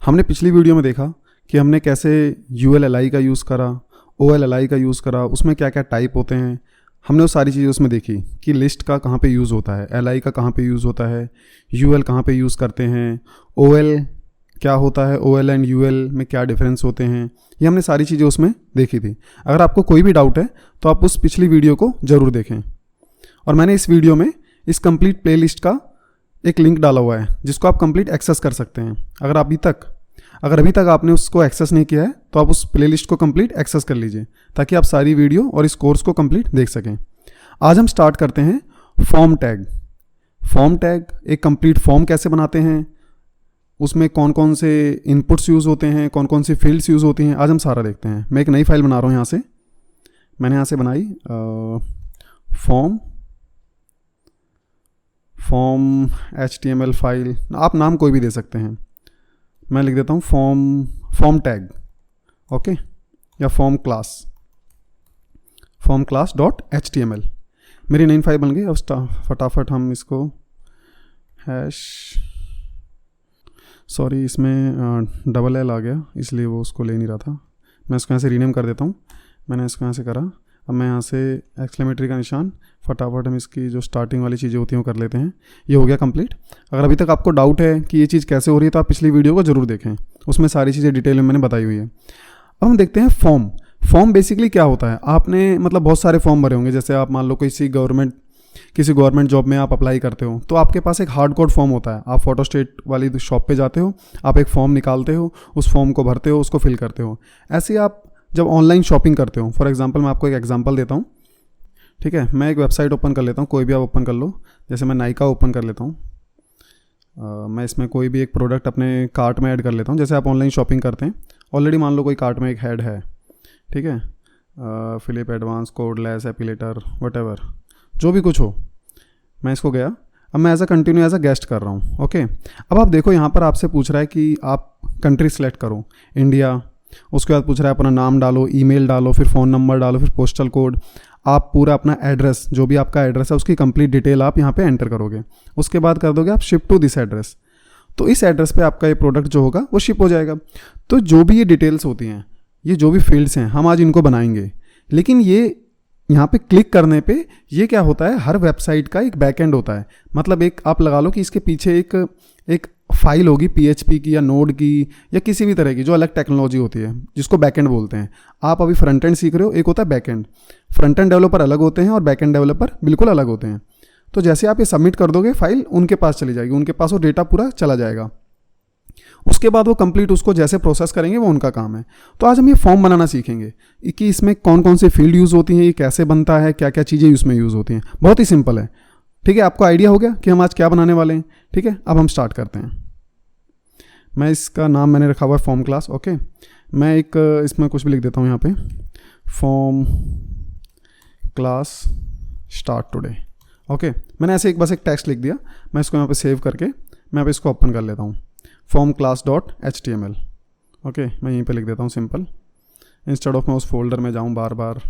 हमने पिछली वीडियो में देखा कि हमने कैसे ULLI का यूज़ करा, OLLI का यूज़ करा, उसमें क्या क्या टाइप होते हैं। हमने वो सारी चीज़ें उसमें देखी कि लिस्ट का कहाँ पे यूज़ होता है, LI का कहाँ पे यूज़ होता है, UL कहाँ पे यूज़ करते हैं, OL क्या होता है, OL एंड UL में क्या डिफरेंस होते हैं। ये हमने सारी चीज़ें उसमें देखी थी। अगर आपको कोई भी डाउट है तो आप उस पिछली वीडियो को ज़रूर देखें। और मैंने इस वीडियो में इस कंप्लीट प्लेलिस्ट का एक लिंक डाला हुआ है जिसको आप कंप्लीट एक्सेस कर सकते हैं। अगर अभी तक आपने उसको एक्सेस नहीं किया है तो आप उस प्लेलिस्ट को कंप्लीट एक्सेस कर लीजिए ताकि आप सारी वीडियो और इस कोर्स को कंप्लीट देख सकें। आज हम स्टार्ट करते हैं फॉर्म टैग। फॉर्म टैग एक कंप्लीट फॉर्म कैसे बनाते हैं, उसमें कौन कौन से इनपुट्स यूज़ होते हैं, कौन कौन सी फील्ड्स यूज़ होती हैं, आज हम सारा देखते हैं। मैं एक नई फाइल बना रहा हूँ यहाँ से, मैंने यहाँ से बनाई फॉर्म HTML फाइल, आप नाम कोई भी दे सकते हैं। मैं लिख देता हूँ फॉर्म टैग, ओके, या फॉर्म क्लास .html। मेरी नई फाइल बन गई। अब फटाफट हम इसको इसमें डबल L आ गया इसलिए वो उसको ले नहीं रहा था। मैं इसको यहाँ से रीनेम कर देता हूँ। मैंने इसको यहाँ से करा। अब मैं यहाँ से एक्सक्लेमेटरी का निशान, फटाफट हम इसकी जो स्टार्टिंग वाली चीज़ें होती हैं वो कर लेते हैं। ये हो गया कंप्लीट। अगर अभी तक आपको डाउट है कि ये चीज़ कैसे हो रही है तो आप पिछली वीडियो को ज़रूर देखें, उसमें सारी चीज़ें डिटेल में मैंने बताई हुई है। अब हम देखते हैं फॉर्म बेसिकली क्या होता है। आपने मतलब बहुत सारे फॉर्म भरे होंगे। जैसे आप मान लो किसी गवर्नमेंट जॉब में आप अप्लाई करते हो तो आपके पास एक हार्ड कोड फॉर्म होता है। आप फोटोस्टेट वाली शॉप पे जाते हो, आप एक फॉर्म निकालते हो, उस फॉर्म को भरते हो, उसको फिल करते हो। ऐसे ही आप जब ऑनलाइन शॉपिंग करते हो, फॉर एग्जांपल मैं आपको एक एग्जांपल देता हूँ, ठीक है। मैं एक वेबसाइट ओपन कर लेता हूँ, कोई भी आप ओपन कर लो। जैसे मैं नाइका ओपन कर लेता हूँ। मैं इसमें कोई भी एक प्रोडक्ट अपने कार्ट में ऐड कर लेता हूँ। जैसे आप ऑनलाइन शॉपिंग करते हैं, ऑलरेडी मान लो कोई कार्ट में एक हेड है, ठीक है, Philip advance cordless epilator whatever जो भी कुछ हो, मैं इसको गया। अब मैं एज अ गेस्ट कर रहा हूँ, ओके। अब आप देखो यहाँ पर आपसे पूछ रहा है कि आप कंट्री सेलेक्ट करो, इंडिया। उसके बाद पूछ रहा है अपना नाम डालो, ईमेल डालो, फिर फ़ोन नंबर डालो, फिर पोस्टल कोड, आप पूरा अपना एड्रेस, जो भी आपका एड्रेस है उसकी कंप्लीट डिटेल आप यहाँ पे एंटर करोगे। उसके बाद कर दोगे आप शिप टू दिस एड्रेस। तो इस एड्रेस पे आपका ये प्रोडक्ट जो होगा वो शिप हो जाएगा। तो जो भी ये डिटेल्स होती हैं, ये जो भी फील्ड्स हैं, हम आज इनको बनाएंगे। लेकिन ये यहाँ पे क्लिक करने पे ये क्या होता है, हर वेबसाइट का एक बैकएंड होता है। मतलब एक आप लगा लो कि इसके पीछे एक फाइल होगी PHP की या नोड की या किसी भी तरह की जो अलग टेक्नोलॉजी होती है जिसको बैकएंड बोलते हैं। आप अभी फ्रंट एंड सीख रहे हो, एक होता है बैकएंड। फ्रंट एंड डेवलपर अलग होते हैं और बैकएंड डेवलपर बिल्कुल अलग होते हैं। तो जैसे आप ये सबमिट कर दोगे, फाइल उनके पास चली जाएगी, उनके पास वो डेटा पूरा चला जाएगा। उसके बाद वो कंप्लीट उसको जैसे प्रोसेस करेंगे वो उनका काम है। तो आज हम ये फॉर्म बनाना सीखेंगे कि इसमें कौन कौन से फील्ड यूज़ होती हैं, ये कैसे बनता है, क्या क्या चीज़ें इसमें यूज़ होती हैं। बहुत ही सिंपल है, ठीक है। आपको आइडिया हो गया कि हम आज क्या बनाने वाले हैं, ठीक है। अब हम स्टार्ट करते हैं। मैं इसका नाम मैंने रखा हुआ है फॉर्म क्लास, ओके। मैं एक इसमें कुछ भी लिख देता हूँ यहाँ पे, form class start today, okay. मैंने ऐसे बस एक टेक्स्ट लिख दिया। मैं इसको यहाँ पे सेव करके मैं अब इसको ओपन कर लेता हूँ, फॉर्म क्लास .html, ओके। मैं यहीं पे लिख देता हूँ सिंपल, इंस्टेड ऑफ मैं उस फोल्डर में जाऊँ बार बार,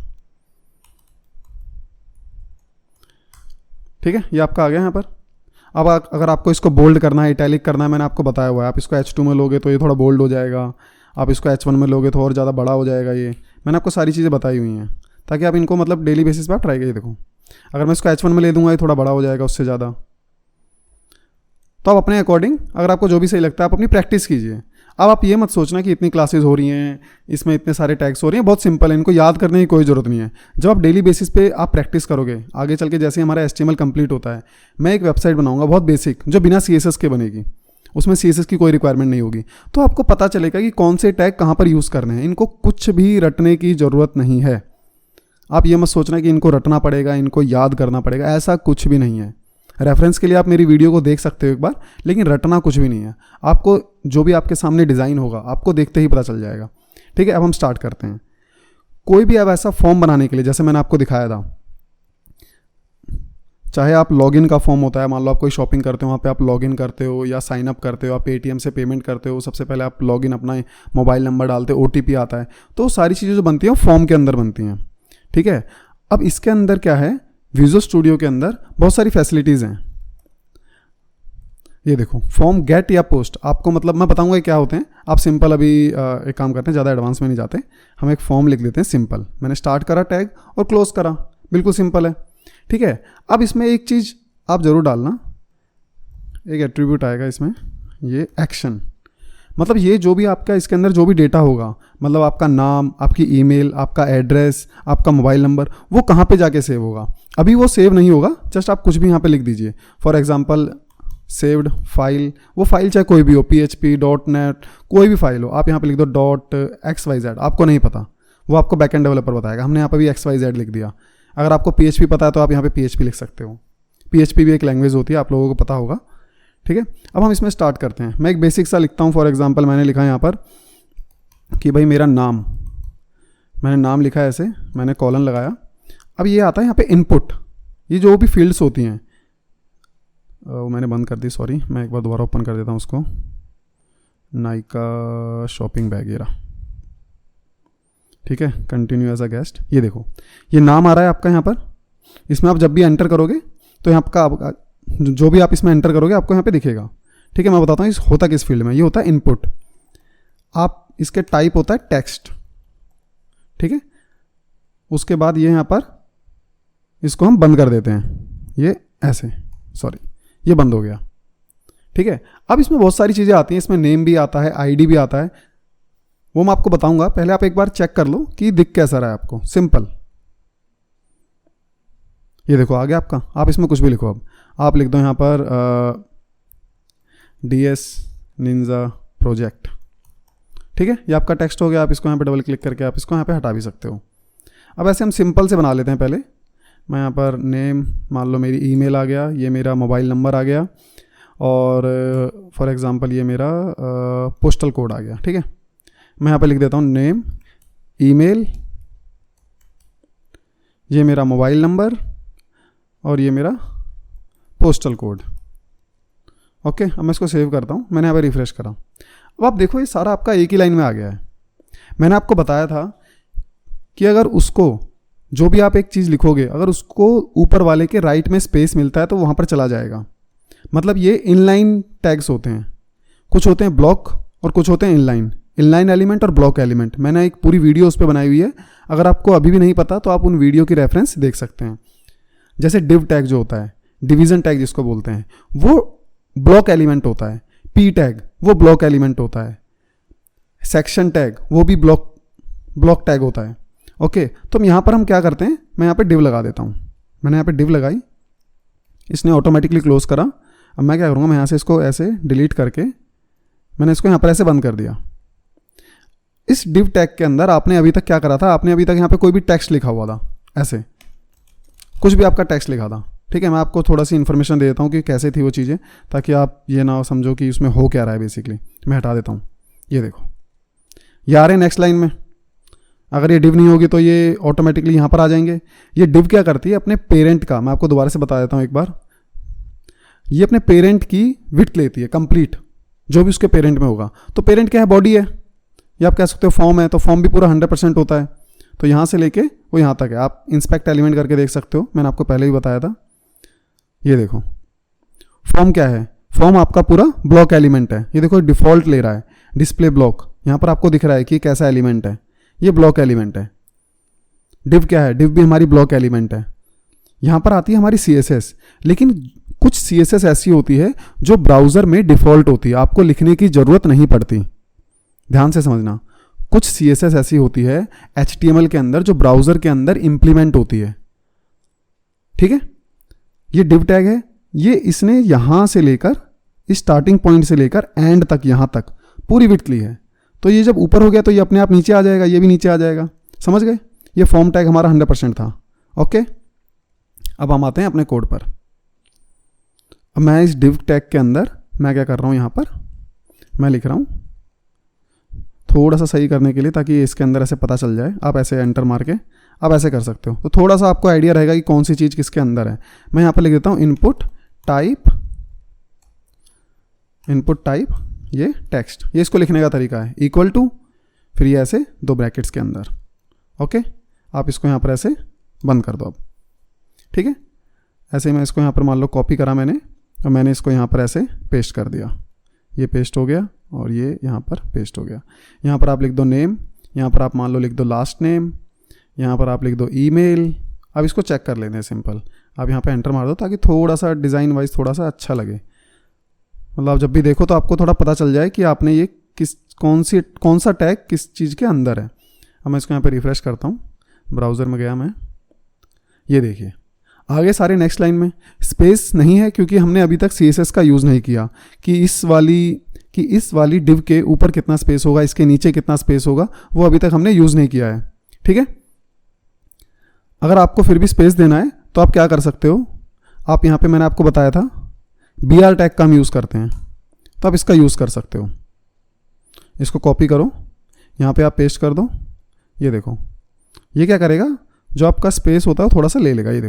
ठीक है। ये आपका आ गया यहाँ पर। अब अगर आपको इसको बोल्ड करना है, इटैलिक करना है, मैंने आपको बताया हुआ है। आप इसको H2 में लोगे तो ये थोड़ा बोल्ड हो जाएगा, आप इसको H1 में लोगे तो और ज़्यादा बड़ा हो जाएगा। ये मैंने आपको सारी चीज़ें बताई हुई हैं ताकि आप इनको मतलब डेली बेसिस पे आप ट्राई करिए। देखो अगर मैं इसको H1 में ले दूंगा ये थोड़ा बड़ा हो जाएगा उससे ज़्यादा। तो आप अपने अकॉर्डिंग, अगर आपको जो भी सही लगता है, आप अपनी प्रैक्टिस कीजिए। अब आप ये मत सोचना कि इतनी क्लासेस हो रही हैं, इसमें इतने सारे टैग्स हो रही हैं। बहुत सिंपल है, इनको याद करने की कोई ज़रूरत नहीं है। जब आप डेली बेसिस पे आप प्रैक्टिस करोगे, आगे चल के जैसे हमारा HTML कंप्लीट होता है, मैं एक वेबसाइट बनाऊंगा बहुत बेसिक जो बिना CSS के बनेगी, उसमें CSS की कोई रिक्वायरमेंट नहीं होगी। तो आपको पता चलेगा कि कौन से टैग कहाँ पर यूज़ करने हैं। इनको कुछ भी रटने की ज़रूरत नहीं है। आप ये मत सोचना कि इनको रटना पड़ेगा, इनको याद करना पड़ेगा, ऐसा कुछ भी नहीं है। रेफरेंस के लिए आप मेरी वीडियो को देख सकते हो एक बार, लेकिन रटना कुछ भी नहीं है। आपको जो भी आपके सामने डिज़ाइन होगा आपको देखते ही पता चल जाएगा, ठीक है। अब हम स्टार्ट करते हैं। कोई भी अब ऐसा फॉर्म बनाने के लिए, जैसे मैंने आपको दिखाया था, चाहे आप लॉगिन का फॉर्म होता है, मान लो आप कोई शॉपिंग करते हो, वहाँ पे आप लॉगिन करते हो या साइन अप करते हो, आप पेटीएम से पेमेंट करते हो, सबसे पहले आप लॉगिन अपना मोबाइल नंबर डालते हो, OTP आता है। तो सारी चीज़ें जो बनती हैं फॉर्म के अंदर बनती हैं, ठीक है। अब इसके अंदर क्या है, विजुअल स्टूडियो के अंदर बहुत सारी फैसिलिटीज़ हैं। ये देखो, फॉर्म गेट या पोस्ट, आपको मतलब मैं बताऊंगा क्या होते हैं, आप सिंपल अभी एक काम करते हैं, ज़्यादा एडवांस में नहीं जाते, हम एक फॉर्म लिख लेते हैं सिंपल। मैंने स्टार्ट करा टैग और क्लोज करा, बिल्कुल सिंपल है। ठीक है, अब इसमें एक चीज़ आप ज़रूर डालना, एक एट्रीब्यूट आएगा इसमें, ये एक्शन। मतलब ये जो भी आपका इसके अंदर जो भी डेटा होगा, मतलब आपका नाम, आपकी ईमेल, आपका एड्रेस, आपका मोबाइल नंबर, वो कहाँ पे जाके सेव होगा। अभी वो सेव नहीं होगा, जस्ट आप कुछ भी यहाँ पे लिख दीजिए। फॉर एग्जांपल सेव्ड फाइल, वो फाइल चाहे कोई भी हो, PHP, .NET, कोई भी फाइल हो, आप यहाँ पे लिख दो .xyz। आपको नहीं पता, वो आपको बैकएंड डेवलपर बताएगा। हमने यहाँ पे भी XYZ लिख दिया। अगर आपको PHP पता है तो आप यहाँ पे PHP लिख सकते हो। PHP भी एक लैंग्वेज होती है, आप लोगों को पता होगा। ठीक है, अब हम इसमें स्टार्ट करते हैं। मैं एक बेसिक सा लिखता हूँ। फॉर एग्जांपल मैंने लिखा यहाँ पर कि भाई मेरा नाम, मैंने नाम लिखा है ऐसे, मैंने कॉलन लगाया। अब ये आता है यहाँ पे इनपुट, ये जो भी फील्ड्स होती हैं, वो मैंने बंद कर दी, सॉरी, मैं एक बार दोबारा ओपन कर देता हूँ उसको। नाइका शॉपिंग बैग, ये रहा। ठीक है, कंटिन्यू एज अ गेस्ट। ये देखो, ये नाम आ रहा है आपका यहाँ पर। इसमें आप जब भी एंटर करोगे तो यहाँ आपका जो भी आप इसमें एंटर करोगे आपको यहाँ पे दिखेगा। ठीक है, मैं बताता हूँ इस होता किस फील्ड में। ये होता है इनपुट। आप इसके टाइप होता है टेक्स्ट। ठीक है, उसके बाद ये यहाँ पर इसको हम बंद कर देते हैं, ये ऐसे, सॉरी, ये बंद हो गया। ठीक है, अब इसमें बहुत सारी चीज़ें आती हैं। इसमें नेम भी आता है, ID भी आता है, वो मैं आपको बताऊंगा। पहले आप एक बार चेक कर लो कि दिख कैसा रहा है आपको। सिंपल, ये देखो आ गया आपका। आप इसमें कुछ भी लिखो। अब आप लिख दो यहाँ पर DS निंजा प्रोजेक्ट। ठीक है, ये आपका टेक्स्ट हो गया। आप इसको यहाँ पे डबल क्लिक करके आप इसको यहाँ पे हटा भी सकते हो। अब ऐसे हम सिंपल से बना लेते हैं। पहले मैं यहाँ पर नेम, मान लो मेरी ईमेल आ गया, ये मेरा मोबाइल नंबर आ गया, और फॉर एग्जांपल ये मेरा पोस्टल कोड आ गया। ठीक है, मैं यहाँ पे लिख देता हूँ नेम, ईमेल, ये मेरा मोबाइल नंबर, और ये मेरा पोस्टल कोड। ओके, अब मैं इसको सेव करता हूँ। मैंने यहाँ पे रिफ्रेश करा। अब आप देखो ये सारा आपका एक ही लाइन में आ गया है। मैंने आपको बताया था कि अगर उसको, जो भी आप एक चीज़ लिखोगे, अगर उसको ऊपर वाले के राइट में स्पेस मिलता है तो वहाँ पर चला जाएगा। मतलब ये इनलाइन टैग्स होते हैं। कुछ होते हैं ब्लॉक और कुछ होते हैं इनलाइन एलिमेंट और ब्लॉक एलिमेंट। मैंने एक पूरी वीडियो उस पर बनाई हुई है। अगर आपको अभी भी नहीं पता तो आप उन वीडियो की रेफरेंस देख सकते हैं। जैसे डिव टैग जो होता है, डिवीजन टैग जिसको बोलते हैं, वो ब्लॉक एलिमेंट होता है। P टैग वो ब्लॉक एलिमेंट होता है। सेक्शन टैग वो भी ब्लॉक टैग होता है। ओके, तो यहाँ पर हम क्या करते हैं, मैं यहाँ पे डिव लगा देता हूँ। मैंने यहाँ पे डिव लगाई, इसने ऑटोमेटिकली क्लोज करा। अब मैं क्या करूँगा, मैं यहाँ से इसको ऐसे डिलीट करके मैंने इसको यहाँ पर ऐसे बंद कर दिया। इस डिव टैग के अंदर आपने अभी तक क्या करा था, आपने अभी तक यहाँ पे कोई भी टेक्स्ट लिखा हुआ था, ऐसे कुछ भी आपका टेक्स्ट लिखा था। ठीक है, मैं आपको थोड़ा सी इन्फॉर्मेशन दे देता हूँ कि कैसे थी वो चीज़ें, ताकि आप ये ना समझो कि उसमें हो क्या रहा है। बेसिकली मैं हटा देता हूँ। ये देखो, ये आ रहे हैं नेक्स्ट लाइन में। अगर ये डिव नहीं होगी तो ये ऑटोमेटिकली यहाँ पर आ जाएंगे। ये डिव क्या करती है, अपने पेरेंट का, मैं आपको दोबारा से बता देता हूँ एक बार, ये अपने पेरेंट की विड्थ लेती है कंप्लीट, जो भी उसके पेरेंट में होगा। तो पेरेंट क्या है, बॉडी है, या आप कह सकते हो फॉर्म है, तो फॉर्म भी पूरा 100% होता है। तो यहाँ से लेके वो यहाँ तक है। आप इंस्पेक्ट एलिमेंट करके देख सकते हो, मैंने आपको पहले भी बताया था। ये देखो फॉर्म क्या है, फॉर्म आपका पूरा ब्लॉक एलिमेंट है। ये देखो डिफॉल्ट ले रहा है, डिस्प्ले ब्लॉक, यहाँ पर आपको दिख रहा है कि कैसा एलिमेंट है, ये ब्लॉक एलिमेंट है। डिव क्या है, डिव भी हमारी ब्लॉक एलिमेंट है। यहाँ पर आती है हमारी CSS, लेकिन कुछ CSS ऐसी होती है जो ब्राउज़र में डिफ़ॉल्ट होती है, आपको लिखने की ज़रूरत नहीं पड़ती। ध्यान से समझना, कुछ CSS ऐसी होती है HTML के अंदर जो ब्राउज़र के अंदर इंप्लीमेंट होती है। ठीक है, ये डिव टैग है, ये इसने यहाँ से लेकर इस स्टार्टिंग पॉइंट से लेकर एंड तक, यहाँ तक पूरी विड्थ ली है। तो ये जब ऊपर हो गया तो ये अपने आप नीचे आ जाएगा, ये भी नीचे आ जाएगा। समझ गए, ये फॉर्म टैग हमारा 100% था। ओके, अब हम आते हैं अपने कोड पर। अब मैं इस डिव टैग के अंदर मैं क्या कर रहा हूँ, यहाँ पर मैं लिख रहा हूँ थोड़ा सा सही करने के लिए, ताकि इसके अंदर ऐसे पता चल जाए। आप ऐसे एंटर मार के आप ऐसे कर सकते हो, तो थोड़ा सा आपको आइडिया रहेगा कि कौन सी चीज़ किसके अंदर है। मैं यहाँ पर लिख देता हूँ इनपुट टाइप ये टेक्स्ट। ये इसको लिखने का तरीका है, इक्वल टू, फिर ये ऐसे 2 ब्रैकेट्स के अंदर। ओके, आप इसको यहाँ पर ऐसे बंद कर दो अब। ठीक है, ऐसे मैं इसको यहाँ पर मान लो कॉपी करा मैंने, और मैंने इसको यहाँ पर ऐसे पेस्ट कर दिया। ये पेस्ट हो गया और ये यहाँ पर पेस्ट हो गया। यहाँ पर आप लिख दो नेम, यहाँ पर आप मान लो लिख दो लास्ट नेम, यहाँ पर आप लिख दो ईमेल। अब इसको चेक कर लेते हैं सिंपल। आप यहाँ पे एंटर मार दो ताकि थोड़ा सा डिज़ाइन वाइज थोड़ा सा अच्छा लगे। मतलब आप जब भी देखो तो आपको थोड़ा पता चल जाए कि आपने ये कौन सा टैग किस चीज़ के अंदर है। अब मैं इसको यहाँ पे रिफ़्रेश करता हूँ, ब्राउज़र में गया मैं, ये देखिए आगे सारे नेक्स्ट लाइन में स्पेस नहीं है क्योंकि हमने अभी तक CSS का यूज़ नहीं किया कि इस वाली डिव के ऊपर कितना स्पेस होगा, इसके नीचे कितना स्पेस होगा, वो अभी तक हमने यूज़ नहीं किया है। ठीक है, अगर आपको फिर भी स्पेस देना है तो आप क्या कर सकते हो, आप यहाँ पे मैंने आपको बताया था BR टैग का हम यूज़ करते हैं, तो आप इसका यूज़ कर सकते हो। इसको कॉपी करो, यहाँ पे आप पेस्ट कर दो। ये देखो ये क्या करेगा, जो आपका स्पेस होता है थोड़ा सा ले लेगा। ये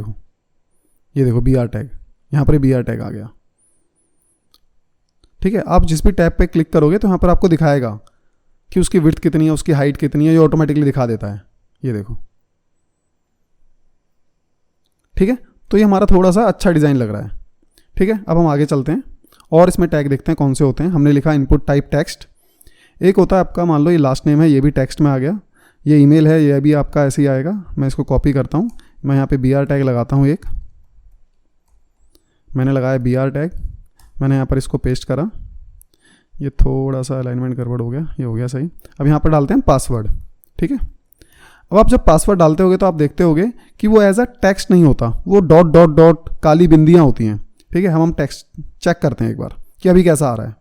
देखो BR टैग, यहाँ पर BR टैग आ गया। ठीक है, आप जिस भी टैब पे क्लिक करोगे तो यहाँ पर आपको दिखाएगा कि उसकी विड्थ कितनी है, उसकी हाइट कितनी है, ये ऑटोमेटिकली दिखा देता है। ये देखो, ठीक है, तो ये हमारा थोड़ा सा अच्छा डिज़ाइन लग रहा है। ठीक है, अब हम आगे चलते हैं और इसमें टैग देखते हैं कौन से होते हैं। हमने लिखा इनपुट टाइप टेक्स्ट, एक होता है आपका मान लो ये लास्ट नेम है, ये भी टेक्स्ट में आ गया। ये ईमेल है, ये भी आपका ऐसे ही आएगा। मैं इसको कॉपी करता हूँ, मैं यहाँ पे BR टैग लगाता हूँ। एक मैंने लगाया BR टैग, मैंने यहाँ पर इसको पेस्ट करा। ये थोड़ा सा अलाइनमेंट गड़बड़ हो गया, ये हो गया सही। अब यहाँ पर डालते हैं पासवर्ड। ठीक है, अब आप जब पासवर्ड डालते होगे तो आप देखते होगे कि वो एज अ टेक्स्ट नहीं होता, वो डॉट डॉट डॉट काली बिंदियाँ होती हैं। ठीक है, हम टेक्स्ट चेक करते हैं एक बार कि अभी कैसा आ रहा है।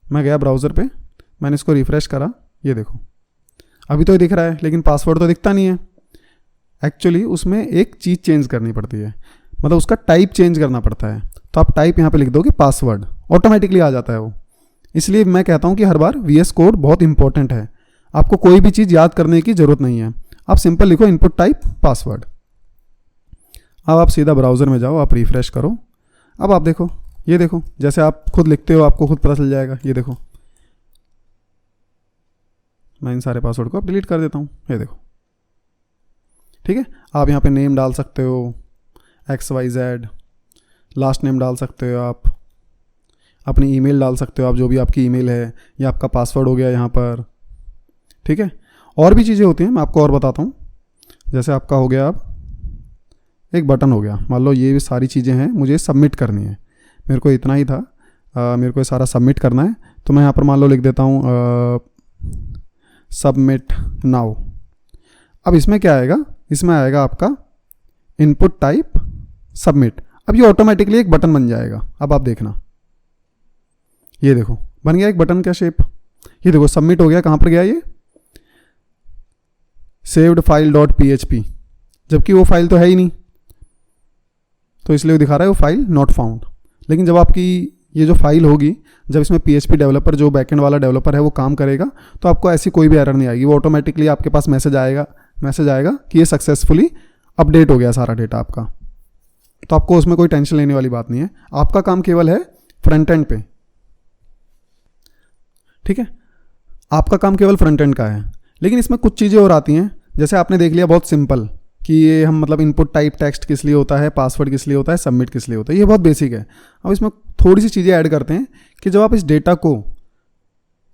मैं गया ब्राउज़र पे, मैंने इसको रिफ़्रेश करा, ये देखो अभी तो ये दिख रहा है, लेकिन पासवर्ड तो दिखता नहीं है। एक्चुअली उसमें एक चीज़ चेंज करनी पड़ती है, मतलब उसका टाइप चेंज करना पड़ता है। तो आप टाइप यहाँ पे लिख दोगे पासवर्ड, ऑटोमेटिकली आ जाता है वो। इसलिए मैं कहता हूँ कि हर बार VS कोड बहुत इंपॉर्टेंट है। आपको कोई भी चीज़ याद करने की ज़रूरत नहीं है, आप सिंपल लिखो इनपुट टाइप पासवर्ड। अब आप सीधा ब्राउज़र में जाओ, आप रिफ़्रेश करो। अब आप देखो, ये देखो जैसे आप खुद लिखते हो आपको खुद पता चल जाएगा। ये देखो मैं इन सारे पासवर्ड को अब डिलीट कर देता हूँ। ये देखो, ठीक है, आप यहाँ पे नेम डाल सकते हो XYZ, लास्ट नेम डाल सकते हो, आप अपनी ईमेल डाल सकते हो, आप जो भी आपकी ईमेल है, या आपका पासवर्ड हो गया यहाँ पर। ठीक है, और भी चीज़ें होती हैं, मैं आपको और बताता हूँ। जैसे आपका हो गया, अब एक बटन हो गया, मान लो ये सारी चीज़ें हैं, मुझे सबमिट करनी है। मेरे को इतना ही था, मेरे को ये सारा सबमिट करना है, तो मैं यहाँ पर मान लो लिख देता हूँ सबमिट नाउ। अब इसमें क्या आएगा, इसमें आएगा आपका इनपुट टाइप सबमिट। अब ये ऑटोमेटिकली एक बटन बन जाएगा। अब आप देखना, ये देखो बन गया एक बटन का शेप। ये देखो सबमिट हो गया। कहाँ पर गया ये, सेव्ड फाइल .php, जबकि वो फाइल तो है ही नहीं, तो इसलिए वो दिखा रहा है वो फाइल नॉट फाउंड। लेकिन जब आपकी ये जो फाइल होगी, जब इसमें PHP डेवलपर जो बैकएंड वाला डेवलपर है वो काम करेगा, तो आपको ऐसी कोई भी एरर नहीं आएगी। वो ऑटोमेटिकली आपके पास मैसेज आएगा कि ये सक्सेसफुली अपडेट हो गया सारा डेटा आपका। तो आपको उसमें कोई टेंशन लेने वाली बात नहीं है। आपका काम केवल है फ्रंट एंड पे। ठीक है, आपका काम केवल फ्रंट एंड का है। लेकिन इसमें कुछ चीज़ें और आती हैं, जैसे आपने देख लिया बहुत सिंपल कि ये हम मतलब इनपुट टाइप टेक्स्ट किस लिए होता है, पासवर्ड किस लिए होता है, सबमिट किस लिए होता है, ये बहुत बेसिक है। अब इसमें थोड़ी सी चीज़ें ऐड करते हैं कि जब आप इस डेटा को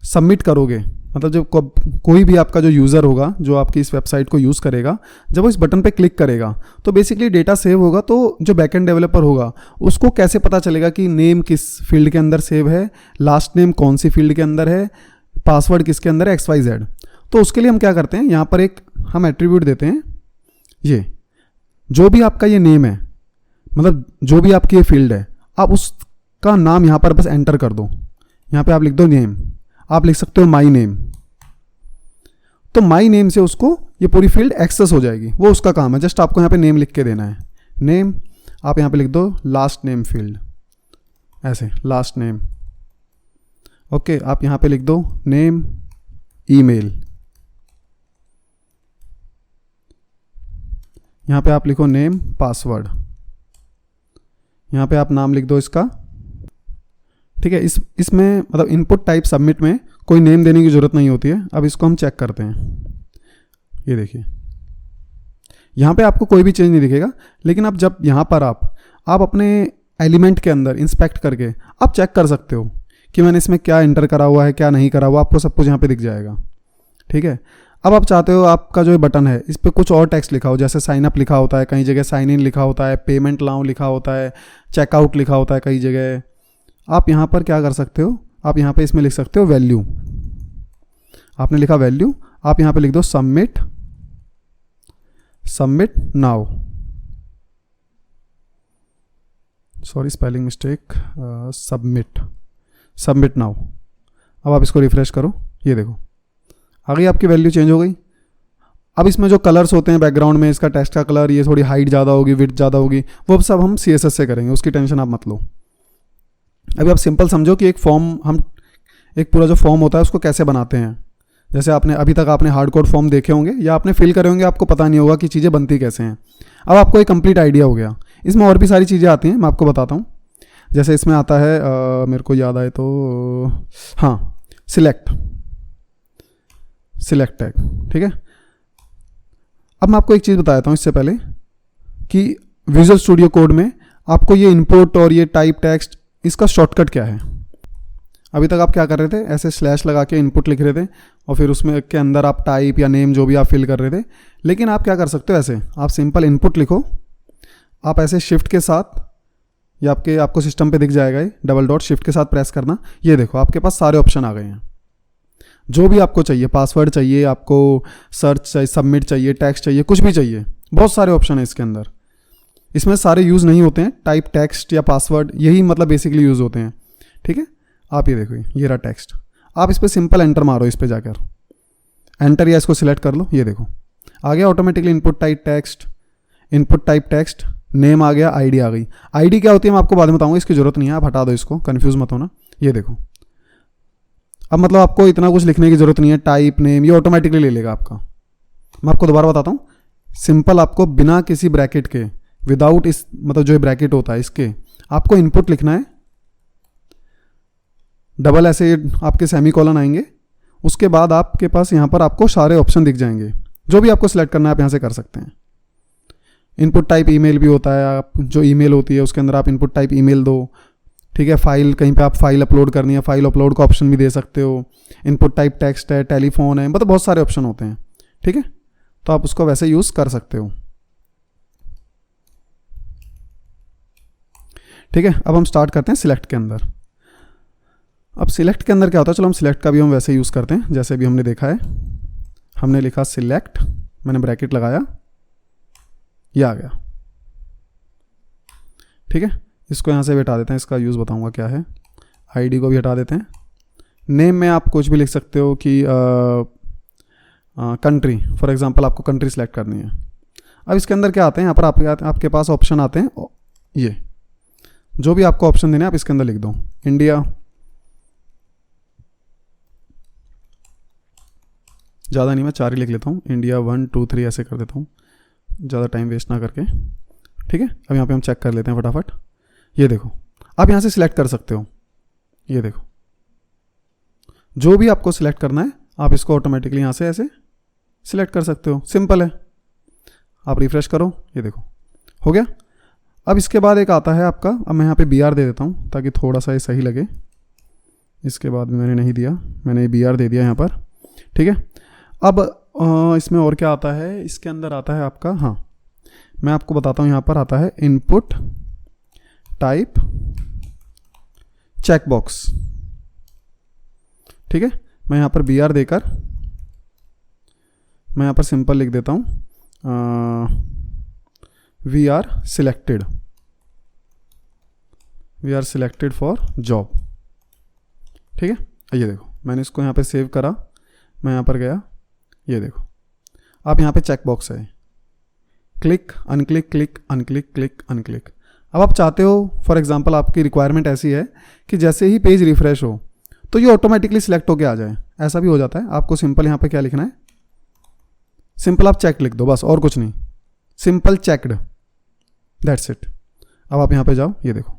सबमिट करोगे, मतलब जब कोई भी आपका जो यूज़र होगा जो आपकी इस वेबसाइट को यूज़ करेगा, जब वो इस बटन पे क्लिक करेगा तो बेसिकली डेटा सेव होगा। तो जो बैकएंड डेवलपर होगा उसको कैसे पता चलेगा कि नेम किस फील्ड के अंदर सेव है, लास्ट नेम कौन सी फील्ड के अंदर है, पासवर्ड किसके अंदर है, XYZ। तो उसके लिए हम क्या करते हैं, यहाँ पर एक हम एट्रीब्यूट देते हैं। ये जो भी आपका ये नेम है, मतलब जो भी आपकी ये फील्ड है, आप उसका नाम यहाँ पर बस एंटर कर दो। यहाँ पे आप लिख दो नेम, आप लिख सकते हो माई नेम। तो माई नेम से उसको ये पूरी फील्ड एक्सेस हो जाएगी, वो उसका काम है। जस्ट आपको यहाँ पे नेम लिख के देना है। नेम आप यहाँ पे लिख दो लास्ट नेम फील्ड, ऐसे लास्ट नेम। ओके, आप यहाँ पे लिख दो नेम ईमेल, यहाँ पे आप लिखो नेम पासवर्ड, यहाँ पे आप नाम लिख दो इसका। ठीक है, इसमें मतलब इनपुट टाइप सबमिट में कोई नेम देने की ज़रूरत नहीं होती है। अब इसको हम चेक करते हैं। ये देखिए यहाँ पे आपको कोई भी चेंज नहीं दिखेगा, लेकिन अब जब यहाँ पर आप अपने एलिमेंट के अंदर इंस्पेक्ट करके आप चेक कर सकते हो कि मैंने इसमें क्या एंटर करा हुआ है क्या नहीं करा हुआ, आपको सब कुछ यहाँ पे दिख जाएगा। ठीक है, अब आप चाहते हो आपका जो बटन है इस पर कुछ और टेक्स्ट लिखा हो, जैसे साइन अप लिखा होता है, कई जगह साइन इन लिखा होता है, पेमेंट नाउ लिखा होता है, चेकआउट लिखा होता है कई जगह। आप यहाँ पर क्या कर सकते हो, आप यहाँ पे इसमें लिख सकते हो वैल्यू। आपने लिखा वैल्यू, आप यहाँ पे लिख दो submit now, sorry spelling mistake, submit now. अब आप इसको रिफ्रेश करो, ये देखो आ गई आपकी वैल्यू चेंज हो गई। अब इसमें जो कलर्स होते हैं बैकग्राउंड में, इसका टेक्स्ट का कलर, ये थोड़ी हाइट ज़्यादा होगी, विड्थ ज़्यादा होगी, वो सब हम CSS से करेंगे, उसकी टेंशन आप मत लो। अभी आप सिंपल समझो कि एक पूरा जो फॉर्म होता है उसको कैसे बनाते हैं। जैसे आपने अभी तक आपने हार्ड कोड फॉर्म देखे होंगे या आपने फिल करे होंगे, आपको पता नहीं होगा कि चीज़ें बनती कैसे हैं। अब आपको एक कंप्लीट आइडिया हो गया। इसमें और भी सारी चीज़ें आती हैं, मैं आपको बताता हूँ। जैसे इसमें आता है मेरे को याद आए तो हाँ, सिलेक्ट टैग। ठीक है, अब मैं आपको एक चीज़ बता देता हूँ इससे पहले कि विजुअल स्टूडियो कोड में आपको ये इनपुट और ये टाइप टेक्स्ट, इसका शॉर्टकट क्या है। अभी तक आप क्या कर रहे थे, ऐसे स्लैश लगा के इनपुट लिख रहे थे और फिर उसमें के अंदर आप टाइप या नेम जो भी आप फिल कर रहे थे। लेकिन आप क्या कर सकते हो, ऐसे आप सिंपल इनपुट लिखो, आप ऐसे शिफ्ट के साथ, या आपको सिस्टम पे दिख जाएगा ये डबल डॉट, शिफ्ट के साथ प्रेस करना, ये देखो आपके पास सारे ऑप्शन आ गए हैं। जो भी आपको चाहिए, पासवर्ड चाहिए आपको, सर्च चाहिए, सबमिट चाहिए, टेक्स्ट चाहिए, कुछ भी चाहिए, बहुत सारे ऑप्शन है इसके अंदर। इसमें सारे यूज़ नहीं होते हैं, टाइप टेक्स्ट या पासवर्ड यही मतलब बेसिकली यूज़ होते हैं। ठीक है, आप ये देखो ये रहा टेक्स्ट, आप इस पर सिंपल एंटर मारो, इस पर जाकर एंटर या इसको सिलेक्ट कर लो, ये देखो आ गया automatically input type text, name आ गया, आईडी आ गई। आईडी क्या होती है मैं आपको बाद में बताऊंगा, इसकी जरूरत नहीं है, आप हटा दो इसको, कंफ्यूज मत होना। ये देखो अब मतलब आपको इतना कुछ लिखने की जरूरत नहीं है, टाइप नेम ये ऑटोमेटिकली ले लेगा आपका। मैं आपको दोबारा बताता हूँ, सिंपल आपको बिना किसी ब्रैकेट के, विदाउट इस मतलब जो ब्रैकेट होता है इसके, आपको इनपुट लिखना है, डबल ऐसे आपके सेमीकोलन आएंगे, उसके बाद आपके पास यहाँ पर आपको सारे ऑप्शन दिख जाएंगे, जो भी आपको सिलेक्ट करना है आप यहाँ से कर सकते हैं। इनपुट टाइप ईमेल भी होता है, आप जो ईमेल होती है उसके अंदर आप इनपुट टाइप ईमेल दो। ठीक है, फाइल कहीं पे आप फाइल अपलोड करनी है, फाइल अपलोड का ऑप्शन भी दे सकते हो। इनपुट टाइप टेक्स्ट है, टेलीफोन है, मतलब बहुत सारे ऑप्शन होते हैं। ठीक है, तो आप उसको वैसे यूज़ कर सकते हो। ठीक है, अब हम स्टार्ट करते हैं सिलेक्ट के अंदर। अब सिलेक्ट के अंदर क्या होता है, चलो हम सिलेक्ट का भी हम वैसे यूज़ करते हैं जैसे भी हमने देखा है। हमने लिखा सिलेक्ट, मैंने ब्रैकेट लगाया, ये आ गया। ठीक है, इसको यहाँ से भी हटा देते हैं, इसका यूज़ बताऊँगा क्या है। आईडी को भी हटा देते हैं। नेम में आप कुछ भी लिख सकते हो कि कंट्री, फॉर एग्जांपल आपको कंट्री सेलेक्ट करनी है। अब इसके अंदर क्या आते हैं, यहाँ पर आपके पास ऑप्शन आते हैं, ये जो भी आपको ऑप्शन देने आप इसके अंदर लिख दो। इंडिया, ज़्यादा नहीं मैं 4 ही लिख लेता हूँ, इंडिया 1 2 3 ऐसे कर देता हूँ, ज़्यादा टाइम वेस्ट ना करके। ठीक है, अब यहाँ पे हम चेक कर लेते हैं फटाफट। ये देखो आप यहाँ से सिलेक्ट कर सकते हो, ये देखो जो भी आपको सिलेक्ट करना है आप इसको ऑटोमेटिकली यहाँ से ऐसे सिलेक्ट कर सकते हो, सिंपल है। आप रिफ्रेश करो, ये देखो हो गया। अब इसके बाद एक आता है आपका, अब मैं यहाँ पे BR दे देता हूँ ताकि थोड़ा सा ये सही लगे। इसके बाद मैंने नहीं दिया, मैंने BR दे दिया यहाँ पर। ठीक है, अब इसमें और क्या आता है, इसके अंदर आता है आपका, हाँ मैं आपको बताता हूँ, यहाँ पर आता है इनपुट टाइप चेकबॉक्स। ठीक है, मैं यहाँ पर BR देकर मैं यहाँ पर सिंपल लिख देता हूँ we are selected for job. ठीक है, ये देखो मैंने इसको यहाँ पे सेव करा, मैं यहाँ पर गया, ये देखो आप यहाँ पे चेकबॉक्स है, click onclick, click onclick, click onclick. अब आप चाहते हो फॉर एग्जांपल आपकी रिक्वायरमेंट ऐसी है कि जैसे ही पेज रिफ्रेश हो तो ये ऑटोमेटिकली सिलेक्ट होके आ जाए, ऐसा भी हो जाता है। आपको सिंपल यहाँ पे क्या लिखना है, सिंपल आप चेक लिख दो बस, और कुछ नहीं, सिंपल चेक्ड, दैट्स इट। अब आप यहाँ पे जाओ, ये देखो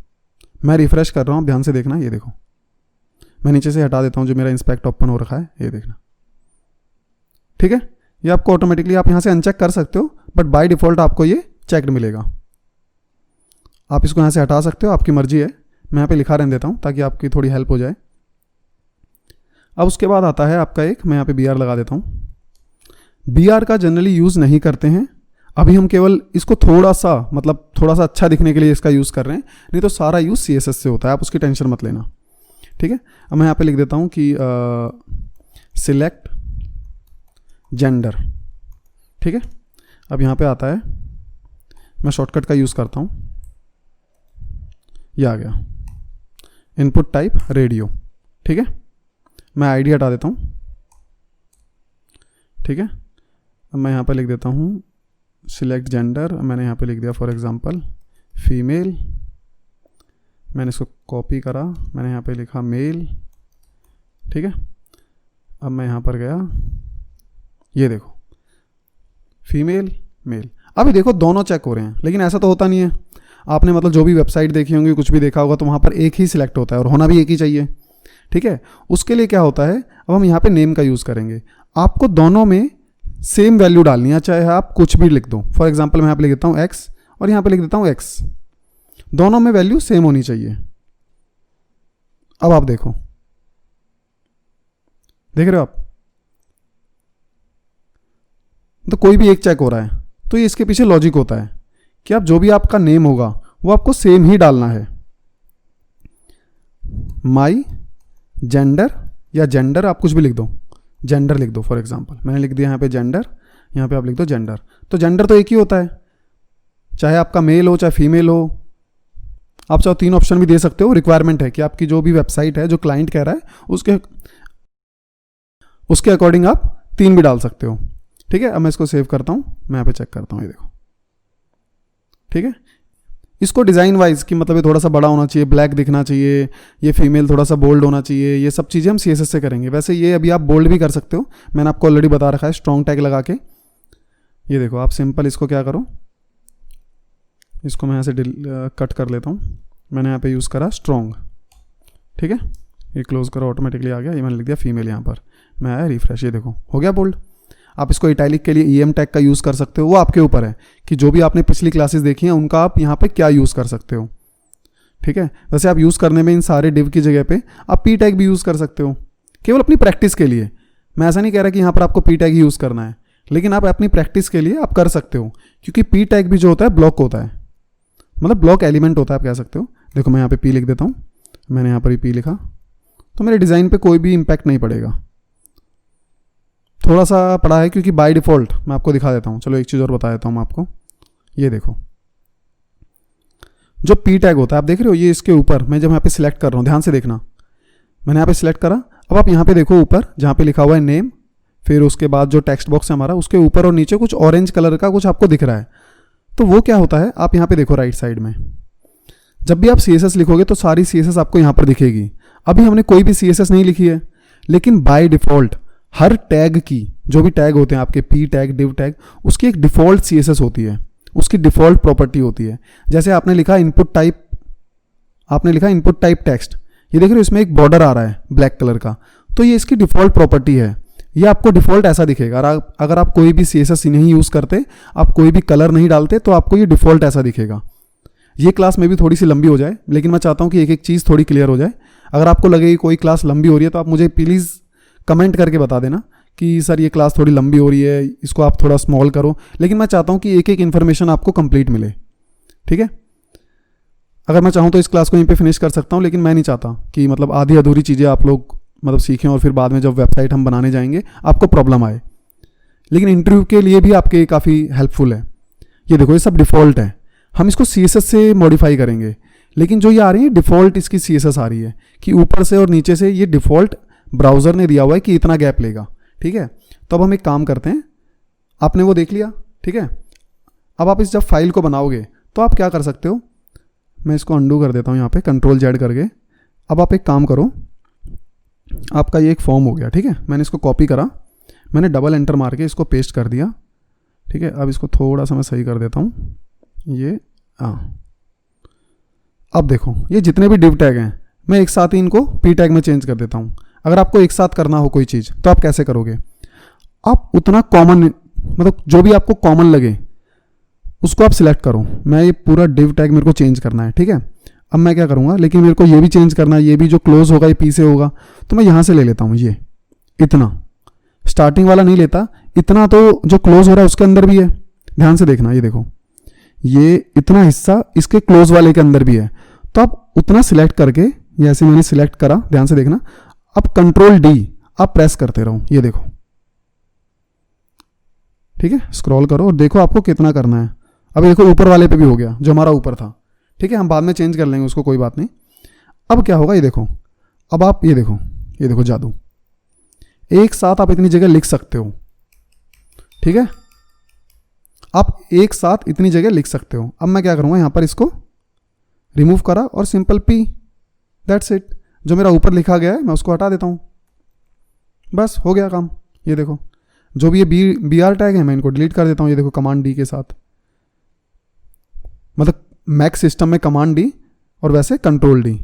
मैं रिफ्रेश कर रहा हूँ, ध्यान से देखना, ये देखो मैं नीचे से हटा देता हूँ जो मेरा इंस्पेक्ट ओपन हो रखा है, ये देखना। ठीक है, ये आपको ऑटोमेटिकली आप यहाँ से अनचेक कर सकते हो, बट बाय डिफ़ॉल्ट आपको ये चेक्ड मिलेगा। आप इसको यहाँ से हटा सकते हो, आपकी मर्जी है। मैं यहाँ पे लिखा रहने देता हूँ ताकि आपकी थोड़ी हेल्प हो जाए। अब उसके बाद आता है आपका एक, मैं यहाँ पे BR लगा देता हूँ। BR का जनरली यूज़ नहीं करते हैं, अभी हम केवल इसको थोड़ा सा मतलब थोड़ा सा अच्छा दिखने के लिए इसका यूज़ कर रहे हैं, नहीं तो सारा यूज़ CSS से होता है, आप उसकी टेंशन मत लेना, ठीक है। अब मैं यहाँ पे लिख देता हूँ कि सिलेक्ट जेंडर, ठीक है। अब यहाँ पे आता है, मैं शॉर्टकट का यूज़ करता हूँ, ये आ गया इनपुट टाइप रेडियो, ठीक है। मैं ID हटा देता हूँ, ठीक है। अब मैं यहाँ पे लिख देता हूँ सिलेक्ट जेंडर, मैंने यहाँ पे लिख दिया फॉर एग्जांपल फीमेल, मैंने इसको कॉपी करा, मैंने यहाँ पे लिखा मेल, ठीक है। अब मैं यहाँ पर गया, ये देखो फीमेल मेल, अभी देखो दोनों चेक हो रहे हैं, लेकिन ऐसा तो होता नहीं है। आपने मतलब जो भी वेबसाइट देखी होंगी, कुछ भी देखा होगा, तो वहाँ पर एक ही सिलेक्ट होता है और होना भी एक ही चाहिए, ठीक है। उसके लिए क्या होता है, अब हम यहाँ पे नेम का यूज़ करेंगे, आपको दोनों में सेम वैल्यू डालनी है, चाहे आप कुछ भी लिख दो। फॉर एग्जांपल मैं यहाँ पे लिख देता हूँ x और यहाँ पे लिख देता हूँ x, दोनों में वैल्यू सेम होनी चाहिए। अब आप देखो, देख रहे हो आप, तो कोई भी एक चेक हो रहा है, तो ये इसके पीछे लॉजिक होता है कि आप जो भी आपका नेम होगा वो आपको सेम ही डालना है। माई जेंडर या जेंडर, आप कुछ भी लिख दो, जेंडर लिख दो फॉर एग्जांपल, मैंने लिख दिया यहाँ पे जेंडर, यहाँ पे आप लिख दो जेंडर, तो जेंडर तो एक ही होता है, चाहे आपका मेल हो चाहे फीमेल हो। आप चाहो 3 ऑप्शन भी दे सकते हो, रिक्वायरमेंट है कि आपकी जो भी वेबसाइट है, जो क्लाइंट कह रहा है उसके अकॉर्डिंग आप 3 भी डाल सकते हो, ठीक है। अब मैं इसको सेव करता हूँ, मैं यहाँ पे चेक करता हूँ, ये देखो, ठीक है। इसको डिज़ाइन वाइज कि मतलब ये थोड़ा सा बड़ा होना चाहिए, ब्लैक दिखना चाहिए, ये फीमेल थोड़ा सा बोल्ड होना चाहिए, ये सब चीज़ें हम CSS से करेंगे। वैसे ये अभी आप बोल्ड भी कर सकते हो, मैंने आपको ऑलरेडी बता रखा है स्ट्रॉन्ग टैग लगा के। ये देखो आप सिंपल इसको क्या करो, इसको मैं यहाँ से कट कर लेता हूँ, मैंने यहाँ पे यूज़ करा स्ट्रॉन्ग, ठीक है। ये क्लोज करो, ऑटोमेटिकली आ गया, ये मैंने लिख दिया फीमेल, यहाँ पर मैं आया रिफ्रेश, ये देखो हो गया बोल्ड। आप इसको इटैलिक के लिए EM टैग का यूज़ कर सकते हो, वो आपके ऊपर है कि जो भी आपने पिछली क्लासेस देखी हैं उनका आप यहाँ पे क्या यूज़ कर सकते हो, ठीक है। वैसे आप यूज़ करने में इन सारे डिव की जगह पे आप P टैग भी यूज़ कर सकते हो, केवल अपनी प्रैक्टिस के लिए। मैं ऐसा नहीं कह रहा कि यहाँ पर आपको P टैग ही यूज़ करना है, लेकिन आप अपनी प्रैक्टिस के लिए आप कर सकते हो, क्योंकि P टैग भी जो होता है ब्लॉक होता है, मतलब ब्लॉक एलिमेंट होता है, आप कह सकते हो। देखो मैं यहाँ पे P लिख देता हूँ, मैंने यहाँ पर P लिखा, तो मेरे डिज़ाइन पे कोई भी इम्पैक्ट नहीं पड़ेगा। थोड़ा सा पड़ा है क्योंकि बाय डिफ़ॉल्ट, मैं आपको दिखा देता हूँ, चलो एक चीज़ और बता देता हूँ मैं आपको। ये देखो जो P टैग होता है, आप देख रहे हो, ये इसके ऊपर मैं जब यहाँ पे सिलेक्ट कर रहा हूँ, ध्यान से देखना, मैंने यहाँ पे सिलेक्ट करा, अब आप यहाँ पे देखो ऊपर जहाँ पे लिखा हुआ है नेम, फिर उसके बाद जो टेक्स्ट बॉक्स है हमारा, उसके ऊपर और नीचे कुछ ऑरेंज कलर का कुछ आपको दिख रहा है, तो वो क्या होता है, आप यहाँ पे देखो राइट साइड में, जब भी आप CSS लिखोगे तो सारी CSS आपको यहाँ पर दिखेगी। अभी हमने कोई भी CSS नहीं लिखी है, लेकिन बाय डिफ़ॉल्ट हर टैग की, जो भी टैग होते हैं आपके P टैग, डिव टैग, उसकी एक डिफ़ॉल्ट CSS होती है, उसकी डिफ़ॉल्ट प्रॉपर्टी होती है। जैसे आपने लिखा इनपुट टाइप, आपने लिखा इनपुट टाइप टेक्स्ट, ये देख रहे हो इसमें एक बॉर्डर आ रहा है ब्लैक कलर का, तो ये इसकी डिफ़ॉल्ट प्रॉपर्टी है, ये आपको डिफ़ॉल्ट ऐसा दिखेगा। अगर आप कोई भी CSS नहीं यूज़ करते, आप कोई भी कलर नहीं डालते, तो आपको ये डिफ़ॉल्ट ऐसा दिखेगा। ये क्लास में भी थोड़ी सी लंबी हो जाए, लेकिन मैं चाहता हूँ कि एक एक चीज़ थोड़ी क्लियर हो जाए। अगर आपको लगे कि कोई क्लास लंबी हो रही है, तो आप मुझे प्लीज़ कमेंट करके बता देना कि सर ये क्लास थोड़ी लंबी हो रही है, इसको आप थोड़ा स्मॉल करो, लेकिन मैं चाहता हूँ कि एक एक इन्फॉर्मेशन आपको कंप्लीट मिले, ठीक है। अगर मैं चाहूँ तो इस क्लास को यहीं पे फिनिश कर सकता हूँ, लेकिन मैं नहीं चाहता कि मतलब आधी अधूरी चीज़ें आप लोग मतलब सीखें और फिर बाद में जब वेबसाइट हम बनाने जाएंगे आपको प्रॉब्लम आए। लेकिन इंटरव्यू के लिए भी आपके काफ़ी हेल्पफुल है। ये देखो ये सब डिफ़ॉल्ट है, हम इसको CSS से मॉडिफाई करेंगे, लेकिन जो ये आ रही है डिफ़ॉल्ट इसकी CSS आ रही है कि ऊपर से और नीचे से ये डिफ़ॉल्ट ब्राउज़र ने दिया हुआ है कि इतना गैप लेगा, ठीक है। तो अब हम एक काम करते हैं, आपने वो देख लिया, ठीक है। अब आप इस जब फाइल को बनाओगे तो आप क्या कर सकते हो, मैं इसको अंडू कर देता हूँ यहाँ पे Ctrl+Z करके। अब आप एक काम करो, आपका ये एक फॉर्म हो गया, ठीक है। मैंने इसको कॉपी करा, मैंने डबल एंटर मार के इसको पेस्ट कर दिया, ठीक है। अब इसको थोड़ा सा मैं सही कर देता हूँ, ये अब देखो ये जितने भी डिव टैग हैं मैं एक साथ ही इनको P टैग में चेंज कर देता हूँ। अगर आपको एक साथ करना हो कोई चीज़ तो आप कैसे करोगे, आप उतना कॉमन मतलब जो भी आपको कॉमन लगे उसको आप सिलेक्ट करो। मैं ये पूरा डिव टैग मेरे को चेंज करना है, ठीक है। अब मैं क्या करूँगा, लेकिन मेरे को ये भी चेंज करना है, ये भी जो क्लोज होगा ये P से होगा, तो मैं यहाँ से ले लेता हूँ ये इतना, स्टार्टिंग वाला नहीं लेता, इतना तो जो क्लोज हो रहा है उसके अंदर भी है, ध्यान से देखना, ये देखो ये इतना हिस्सा इसके क्लोज वाले के अंदर भी है, तो आप उतना सिलेक्ट करके, जैसे मैंने सिलेक्ट करा, ध्यान से देखना, अब कंट्रोल डी आप प्रेस करते रहो, ये देखो, ठीक है, स्क्रॉल करो और देखो आपको कितना करना है। अब देखो ऊपर वाले पे भी हो गया जो हमारा ऊपर था, ठीक है, हम बाद में चेंज कर लेंगे उसको, कोई बात नहीं। अब क्या होगा ये देखो, अब आप ये देखो जादू, एक साथ आप इतनी जगह लिख सकते हो, ठीक है, आप एक साथ इतनी जगह लिख सकते हो। अब मैं क्या करूँगा, यहाँ पर इसको रिमूव करा और सिंपल पी, दैट्स इट, जो मेरा ऊपर लिखा गया है मैं उसको हटा देता हूँ, बस हो गया काम। ये देखो जो भी ये बी आर टैग है मैं इनको डिलीट कर देता हूँ, ये देखो कमांड डी के साथ, मतलब मैक सिस्टम में कमांड डी और वैसे कंट्रोल डी,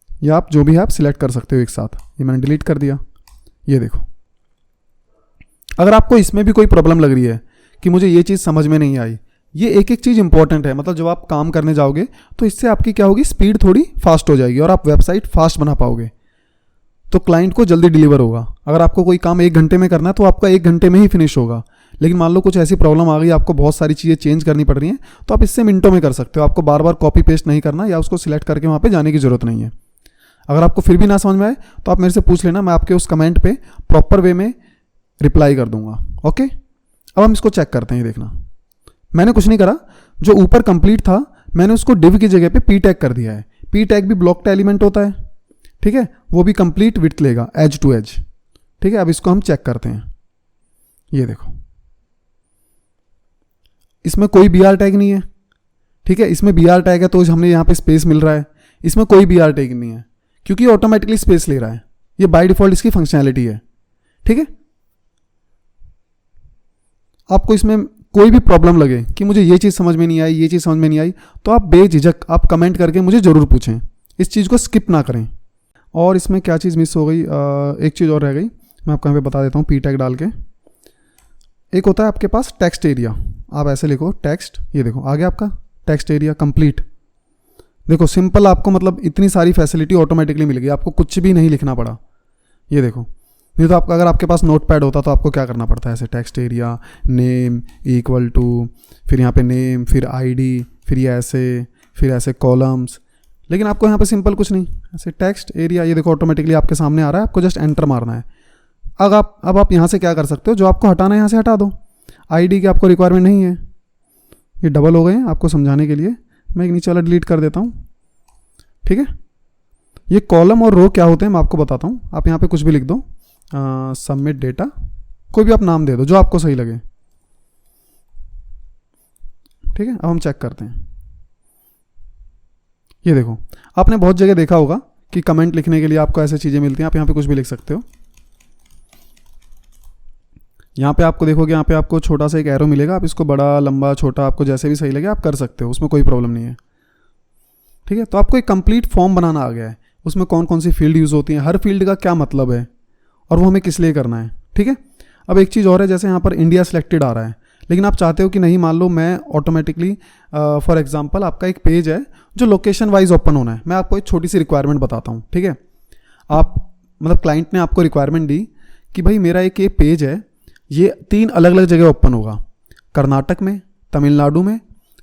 या आप जो भी है आप सिलेक्ट कर सकते हो एक साथ। ये मैंने डिलीट कर दिया। ये देखो, अगर आपको इसमें भी कोई प्रॉब्लम लग रही है कि मुझे ये चीज़ समझ में नहीं आई, ये एक एक चीज़ इंपॉर्टेंट है, मतलब जब आप काम करने जाओगे तो इससे आपकी क्या होगी, स्पीड थोड़ी फास्ट हो जाएगी और आप वेबसाइट फास्ट बना पाओगे, तो क्लाइंट को जल्दी डिलीवर होगा। अगर आपको कोई काम 1 घंटे में करना है तो आपका 1 घंटे में ही फिनिश होगा, लेकिन मान लो कुछ ऐसी प्रॉब्लम आ गई, आपको बहुत सारी चीज़ें चेंज करनी पड़ रही हैं, तो आप इससे मिनटों में कर सकते हो। आपको बार बार कॉपी पेस्ट नहीं करना या उसको सिलेक्ट करके वहाँ पे जाने की ज़रूरत नहीं है। अगर आपको फिर भी ना समझ में आए तो आप मेरे से पूछ लेना, मैं आपके उस कमेंट पे प्रॉपर वे में रिप्लाई कर दूंगा। ओके, अब हम इसको चेक करते हैं। ये देखना, मैंने कुछ नहीं करा, जो ऊपर कंप्लीट था मैंने उसको डिव की जगह पे पी टैग कर दिया है। पी टैग भी ब्लॉक्ड एलिमेंट होता है, ठीक है, वो भी कंप्लीट विड्थ लेगा एज टू एज, ठीक है। अब इसको हम चेक करते हैं। ये देखो, इसमें कोई बी आर टैग नहीं है, ठीक है, इसमें बी आर टैग है तो हमने यहाँ पे स्पेस मिल रहा है, इसमें कोई बी आर टैग नहीं है क्योंकि ये ऑटोमेटिकली स्पेस ले रहा है, ये बाय डिफॉल्ट इसकी फंक्शनैलिटी है, ठीक है। आपको इसमें कोई भी प्रॉब्लम लगे कि मुझे ये चीज़ समझ में नहीं आई, ये चीज़ समझ में नहीं आई, तो आप बेझिझक आप कमेंट करके मुझे ज़रूर पूछें, इस चीज़ को स्किप ना करें। और इसमें क्या चीज़ मिस हो गई, एक चीज़ और रह गई, मैं आपको यहाँ पे बता देता हूँ पी टैग डाल के। एक होता है आपके पास टेक्स्ट एरिया, आप ऐसे लिखो टेक्स्ट, ये देखो आ गया आपका टेक्स्ट एरिया कंप्लीट। देखो सिंपल, आपको मतलब इतनी सारी फैसिलिटी ऑटोमेटिकली मिल गई, आपको कुछ भी नहीं लिखना पड़ा। ये देखो, नहीं तो आपका अगर आपके पास नोट पैड होता तो आपको क्या करना पड़ता है, ऐसे text area name equal to, फिर यहाँ पे नेम, फिर आईडी, फिर ये ऐसे, फिर ऐसे कॉलम्स, लेकिन आपको यहाँ पे सिंपल कुछ नहीं, ऐसे टेक्स्ट एरिया, ये देखो ऑटोमेटिकली आपके सामने आ रहा है, आपको जस्ट एंटर मारना है। अब आप यहाँ से क्या कर सकते हो, जो आपको हटाना है यहाँ से हटा दो, आईडी की आपको रिक्वायरमेंट नहीं है। ये डबल हो गए हैं, आपको समझाने के लिए मैं एक नीचे वाला डिलीट कर देता हूँ, ठीक है। ये कॉलम और रो क्या होते हैं मैं आपको बताता हूँ। आप यहाँ पे कुछ भी लिख दो, सबमिट डेटा, कोई भी आप नाम दे दो जो आपको सही लगे, ठीक है। अब हम चेक करते हैं। ये देखो, आपने बहुत जगह देखा होगा कि कमेंट लिखने के लिए आपको ऐसे चीज़ें मिलती हैं, आप यहाँ पे कुछ भी लिख सकते हो। यहाँ पे आपको देखोगे, यहाँ पे आपको छोटा सा एक एरो मिलेगा, आप इसको बड़ा लंबा छोटा आपको जैसे भी सही लगे आप कर सकते हो, उसमें कोई प्रॉब्लम नहीं है, ठीक है। तो आपको एक कंप्लीट फॉर्म बनाना आ गया है, उसमें कौन कौन सी फील्ड यूज़ होती हैं, हर फील्ड का क्या मतलब है और वो हमें किस लिए करना है, ठीक है। अब एक चीज़ और है, जैसे यहाँ पर इंडिया सिलेक्टेड आ रहा है, लेकिन आप चाहते हो कि नहीं, मान लो मैं ऑटोमेटिकली फॉर एग्जांपल आपका एक पेज है जो लोकेशन वाइज ओपन होना है। मैं आपको एक छोटी सी रिक्वायरमेंट बताता हूँ, ठीक है। आप मतलब क्लाइंट ने आपको रिक्वायरमेंट दी कि भाई मेरा एक ये पेज है, ये 3 अलग अलग जगह ओपन होगा, कर्नाटक में, तमिलनाडु में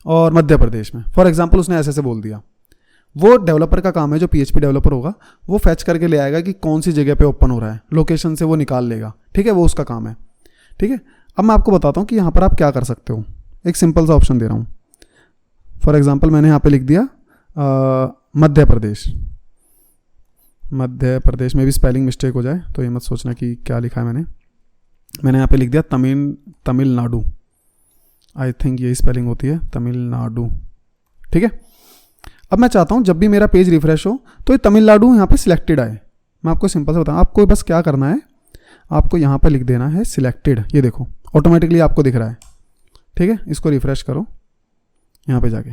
और मध्य प्रदेश में, फॉर एग्जांपल उसने ऐसे बोल दिया। वो डेवलपर का काम है, जो PHP डेवलपर होगा वो फैच करके ले आएगा कि कौन सी जगह पे ओपन हो रहा है, लोकेशन से वो निकाल लेगा, ठीक है, वो उसका काम है, ठीक है। अब मैं आपको बताता हूँ कि यहाँ पर आप क्या कर सकते हो। एक सिंपल सा ऑप्शन दे रहा हूँ, फॉर एग्जांपल मैंने यहाँ पे लिख दिया मध्य प्रदेश। मध्य प्रदेश में भी स्पेलिंग मिस्टेक हो जाए तो ये मत सोचना कि क्या लिखा है मैंने यहाँ पे लिख दिया तमिलनाडु, आई थिंक यही स्पेलिंग होती है, तमिलनाडु, ठीक है। अब मैं चाहता हूँ जब भी मेरा पेज रिफ्रेश हो तो ये तमिलनाडु यहाँ पे सिलेक्टेड आए। मैं आपको सिंपल से बताऊँ, आपको बस क्या करना है, आपको यहाँ पर लिख देना है सिलेक्टेड। ये देखो ऑटोमेटिकली आपको दिख रहा है, ठीक है। इसको रिफ्रेश करो यहाँ पे जाके,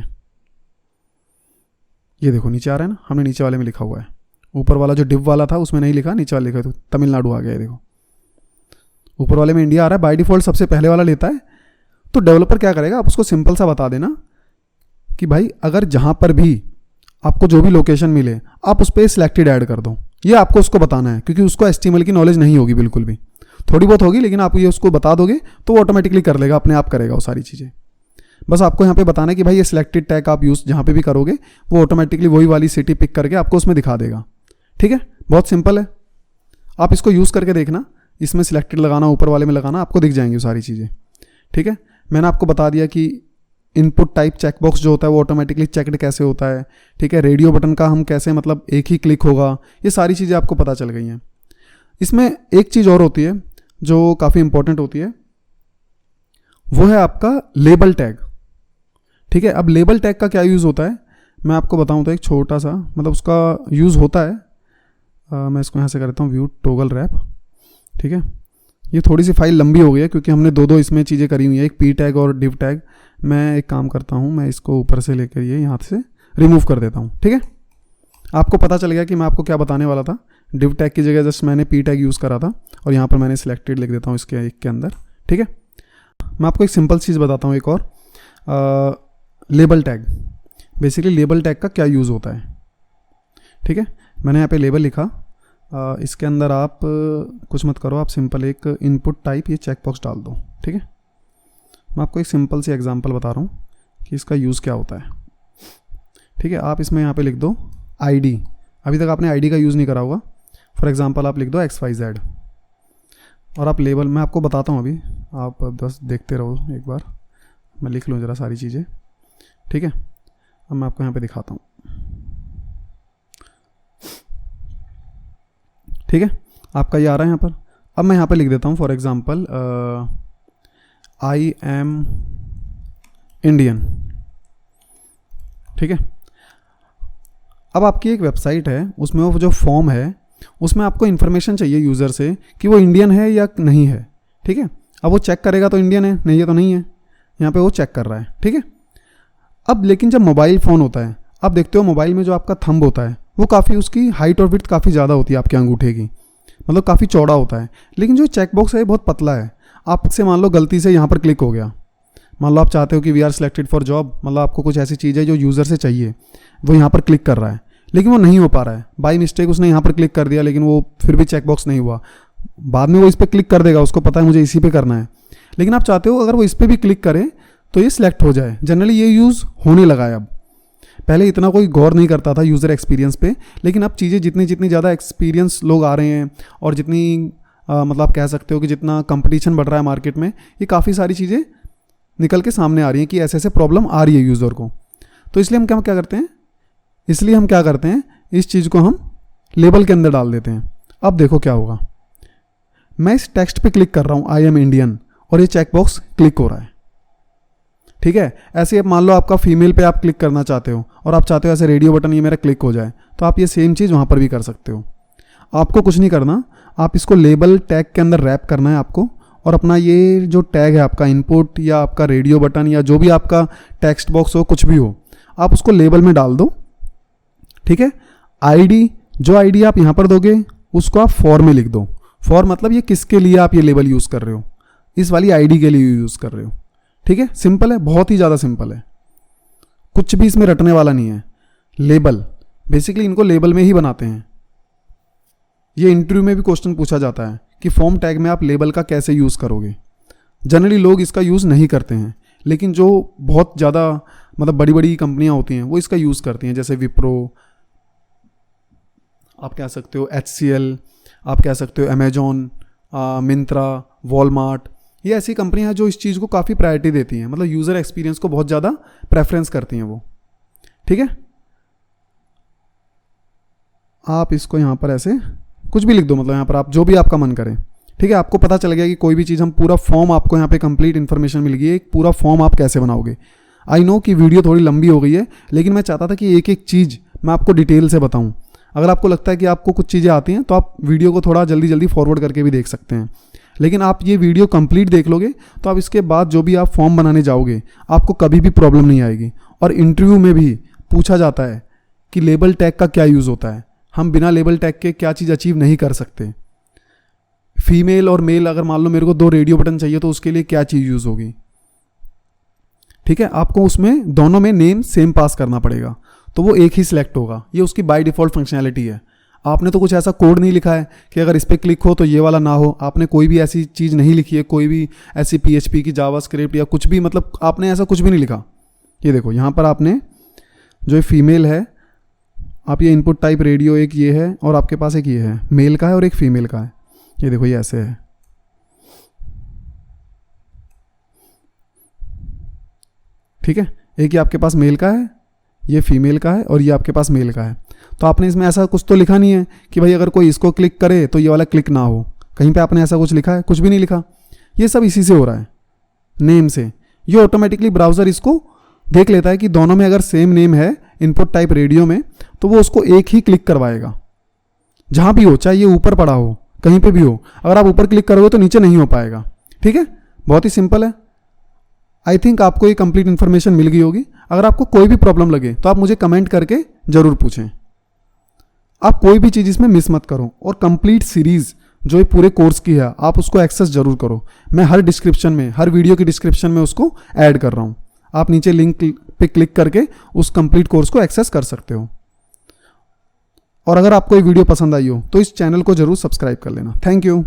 ये देखो नीचे आ रहा है ना, हमने नीचे वाले में लिखा हुआ है, ऊपर वाला जो डिव वाला था उसमें नहीं लिखा, नीचे वाला लिखा, तो तमिलनाडु आ गया। ये देखो ऊपर वाले में इंडिया आ रहा है, बाय डिफॉल्ट सबसे पहले वाला लेता है। तो डेवलपर क्या करेगा, आप उसको सिंपल सा बता देना कि भाई अगर जहाँ पर भी आपको जो भी लोकेशन मिले आप उस पर सिलेक्टेड ऐड कर दो। ये आपको उसको बताना है क्योंकि उसको HTML की नॉलेज नहीं होगी बिल्कुल भी। थोड़ी बहुत होगी, लेकिन आप ये उसको बता दोगे तो वो ऑटोमेटिकली कर लेगा, अपने आप करेगा वो सारी चीज़ें। बस आपको यहाँ पे बताना है कि भाई ये सिलेक्टेड टैग आप यूज़ जहाँ पे भी करोगे वो ऑटोमेटिकली वही वाली सिटी पिक करके आपको उसमें दिखा देगा। ठीक है, बहुत सिंपल है, आप इसको यूज़ करके देखना। इसमें सिलेक्टेड लगाना, ऊपर वाले में लगाना, आपको दिख जाएंगी सारी चीज़ें। ठीक है, मैंने आपको बता दिया कि इनपुट टाइप चेकबॉक्स जो होता है वो ऑटोमेटिकली चेकड कैसे होता है। ठीक है, रेडियो बटन का हम कैसे मतलब एक ही क्लिक होगा, ये सारी चीज़ें आपको पता चल गई हैं। इसमें एक चीज़ और होती है जो काफ़ी इंपॉर्टेंट होती है, वो है आपका लेबल टैग। ठीक है, अब लेबल टैग का क्या यूज़ होता है मैं आपको बताऊं तो एक छोटा सा मतलब उसका यूज़ होता है। मैं इसको यहाँ से करता हूँ व्यू टॉगल रैप। ठीक है, ये थोड़ी सी फाइल लंबी हो गई है क्योंकि हमने दो इसमें चीज़ें करी हुई है, एक पी टैग और डिव टैग। मैं एक काम करता हूँ, मैं इसको ऊपर से लेकर ये यहाँ से रिमूव कर देता हूँ। ठीक है, आपको पता चल गया कि मैं आपको क्या बताने वाला था। डिव टैग की जगह जस्ट मैंने पी टैग यूज़ करा था और यहाँ पर मैंने सिलेक्टेड लिख देता हूँ इसके एक के अंदर। ठीक है, मैं आपको एक सिंपल चीज़ बताता हूँ एक और, label tag. Basically label tag का क्या यूज़ होता है। ठीक है, मैंने यहाँ पे लेबल लिखा, इसके अंदर आप कुछ मत करो, आप सिंपल एक इनपुट टाइप ये चेकबॉक्स डाल दो। ठीक है, मैं आपको एक सिंपल सी एग्जांपल बता रहा हूँ कि इसका यूज़ क्या होता है। ठीक है, आप इसमें यहाँ पे लिख दो आईडी। अभी तक आपने आईडी का यूज़ नहीं करा होगा। फॉर एग्जांपल आप लिख दो XYZ और आप लेबल, मैं आपको बताता हूँ अभी, आप बस देखते रहो एक बार, मैं लिख लूँ ज़रा सारी चीज़ें। ठीक है, अब मैं आपको यहाँ पे दिखाता हूँ। ठीक है, आपका ये आ रहा है यहाँ पर। अब मैं यहाँ पे लिख देता हूँ for example I am Indian. ठीक है, अब आपकी एक वेबसाइट है, उसमें वो जो फॉर्म है उसमें आपको इन्फॉर्मेशन चाहिए यूज़र से कि वो इंडियन है या नहीं है। ठीक है, अब वो चेक करेगा तो इंडियन है, नहीं है तो नहीं है, यहाँ पे वो चेक कर रहा है। ठीक है, अब लेकिन जब मोबाइल फ़ोन होता है, आप देखते हो मोबाइल में जो आपका थंब होता है वो काफ़ी, उसकी हाइट और विड्थ काफ़ी ज़्यादा होती है आपके अंगूठे की, मतलब काफ़ी चौड़ा होता है। लेकिन जो चेकबॉक्स है बहुत पतला है। आपसे मान लो गलती से यहाँ पर क्लिक हो गया, मान लो आप चाहते हो कि we are selected for job, मतलब आपको कुछ ऐसी चीज़ है जो यूज़र से चाहिए, वो यहाँ पर क्लिक कर रहा है लेकिन वो नहीं हो पा रहा है। बाई मिस्टेक उसने यहाँ पर क्लिक कर दिया लेकिन वो फिर भी चेकबॉक्स नहीं हुआ। बाद में वो इस पर क्लिक कर देगा, उसको पता है मुझे इसी पे करना है, लेकिन आप चाहते हो अगर वो इस पर भी क्लिक करे तो ये सिलेक्ट हो जाए। जनरली ये यूज़ होने लगा है अब, पहले इतना कोई गौर नहीं करता था यूज़र एक्सपीरियंस पे, लेकिन अब चीज़ें जितनी ज़्यादा एक्सपीरियंस लोग आ रहे हैं और जितनी मतलब आप कह सकते हो कि जितना कंपटीशन बढ़ रहा है मार्केट में, ये काफ़ी सारी चीज़ें निकल के सामने आ रही हैं कि ऐसे प्रॉब्लम आ रही है यूज़र को। तो इसलिए हम क्या करते हैं, इस चीज़ को हम लेबल के अंदर डाल देते हैं। अब देखो क्या होगा, मैं इस टेक्स्ट पे क्लिक कर रहा हूँ आई एम इंडियन और ये चेकबॉक्स क्लिक हो रहा है। ठीक है, ऐसे अब मान लो आपका फीमेल पे आप क्लिक करना चाहते हो और आप चाहते हो ऐसे रेडियो बटन ये मेरा क्लिक हो जाए, तो आप ये सेम चीज़ वहाँ पर भी कर सकते हो। आपको कुछ नहीं करना, आप इसको लेबल टैग के अंदर रैप करना है आपको, और अपना ये जो टैग है आपका इनपुट या आपका रेडियो बटन या जो भी आपका टेक्स्ट बॉक्स हो, कुछ भी हो, आप उसको लेबल में डाल दो। ठीक है, आईडी, जो आईडी आप यहाँ पर दोगे उसको आप फॉर में लिख दो। फॉर मतलब ये किसके लिए आप ये लेबल यूज़ कर रहे हो, इस वाली आईडी के लिए यूज़ कर रहे हो। ठीक है, सिंपल है, बहुत ही ज़्यादा सिंपल है, कुछ भी इसमें रटने वाला नहीं है। लेबल बेसिकली इनको लेबल में ही बनाते हैं। ये इंटरव्यू में भी क्वेश्चन पूछा जाता है कि फॉर्म टैग में आप लेबल का कैसे यूज़ करोगे। जनरली लोग इसका यूज़ नहीं करते हैं, लेकिन जो बहुत ज़्यादा मतलब बड़ी बड़ी कंपनियां होती हैं वो इसका यूज़ करती हैं, जैसे विप्रो, आप कह सकते हो HCL, आप कह सकते हो अमेजॉन, मिंत्रा, वॉलमार्ट, ये ऐसी कंपनियां हैं जो इस चीज़ को काफ़ी प्रायोरिटी देती हैं, मतलब यूज़र एक्सपीरियंस को बहुत ज़्यादा प्रेफरेंस करती हैं वो। ठीक है, आप इसको यहाँ पर ऐसे कुछ भी लिख दो, मतलब यहाँ पर आप जो भी आपका मन करे। ठीक है, आपको पता चल गया कि कोई भी चीज़ हम पूरा फॉर्म, आपको यहाँ पे कंप्लीट इन्फॉर्मेशन मिल गई है, एक पूरा फॉर्म आप कैसे बनाओगे। आई नो कि वीडियो थोड़ी लंबी हो गई है, लेकिन मैं चाहता था कि एक एक चीज़ मैं आपको डिटेल से बताऊँ। अगर आपको लगता है कि आपको कुछ चीज़ें आती हैं तो आप वीडियो को थोड़ा जल्दी फॉरवर्ड करके भी देख सकते हैं, लेकिन आप ये वीडियो कंप्लीट देख लोगे तो आप इसके बाद जो भी आप फॉर्म बनाने जाओगे आपको कभी भी प्रॉब्लम नहीं आएगी। और इंटरव्यू में भी पूछा जाता है कि लेबल टैग का क्या यूज़ होता है, हम बिना लेबल टैग के क्या चीज़ अचीव नहीं कर सकते। फीमेल और मेल, अगर मान लो मेरे को 2 रेडियो बटन चाहिए तो उसके लिए क्या चीज़ यूज़ होगी। ठीक है, आपको उसमें दोनों में नेम सेम पास करना पड़ेगा तो वो एक ही सिलेक्ट होगा, ये उसकी बाय डिफ़ॉल्ट फंक्शनैलिटी है। आपने तो कुछ ऐसा कोड नहीं लिखा है कि अगर इस पर क्लिक हो तो ये वाला ना हो। आपने कोई भी ऐसी चीज़ नहीं लिखी है, कोई भी ऐसी PHP की जावास्क्रिप्ट या कुछ भी, मतलब आपने ऐसा कुछ भी नहीं लिखा। ये देखो यहाँ पर आपने जो फीमेल है, आप ये इनपुट टाइप रेडियो एक ये है और आपके पास एक ये है, मेल का है और एक फीमेल का है। ये देखो ये ऐसे है, ठीक है। एक ये आपके पास मेल का है, ये फीमेल का है और ये आपके पास मेल का है। तो आपने इसमें ऐसा कुछ तो लिखा नहीं है कि भाई अगर कोई इसको क्लिक करे तो ये वाला क्लिक ना हो। कहीं पे आपने ऐसा कुछ लिखा है? कुछ भी नहीं लिखा। ये सब इसी से हो रहा है, नेम से। ये ऑटोमेटिकली ब्राउज़र इसको देख लेता है कि दोनों में अगर सेम नेम है इनपुट टाइप रेडियो में, तो वो उसको एक ही क्लिक करवाएगा, जहाँ भी हो, चाहे ये ऊपर पड़ा हो, कहीं पे भी हो। अगर आप ऊपर क्लिक करोगे तो नीचे नहीं हो पाएगा, ठीक है। बहुत ही सिंपल है। आई थिंक आपको ये कंप्लीट इन्फॉर्मेशन मिल गई होगी। अगर आपको कोई भी प्रॉब्लम लगे तो आप मुझे कमेंट करके ज़रूर पूछें। आप कोई भी चीज़ इसमें मिस मत करो, और कंप्लीट सीरीज़ जो ये पूरे कोर्स की है आप उसको एक्सेस जरूर करो। मैं हर डिस्क्रिप्शन में, हर वीडियो की डिस्क्रिप्शन में उसको ऐड कर रहा हूँ। आप नीचे लिंक पे क्लिक करके उस कंप्लीट कोर्स को एक्सेस कर सकते हो। और अगर आपको ये वीडियो पसंद आई हो तो इस चैनल को जरूर सब्सक्राइब कर लेना। Thank you.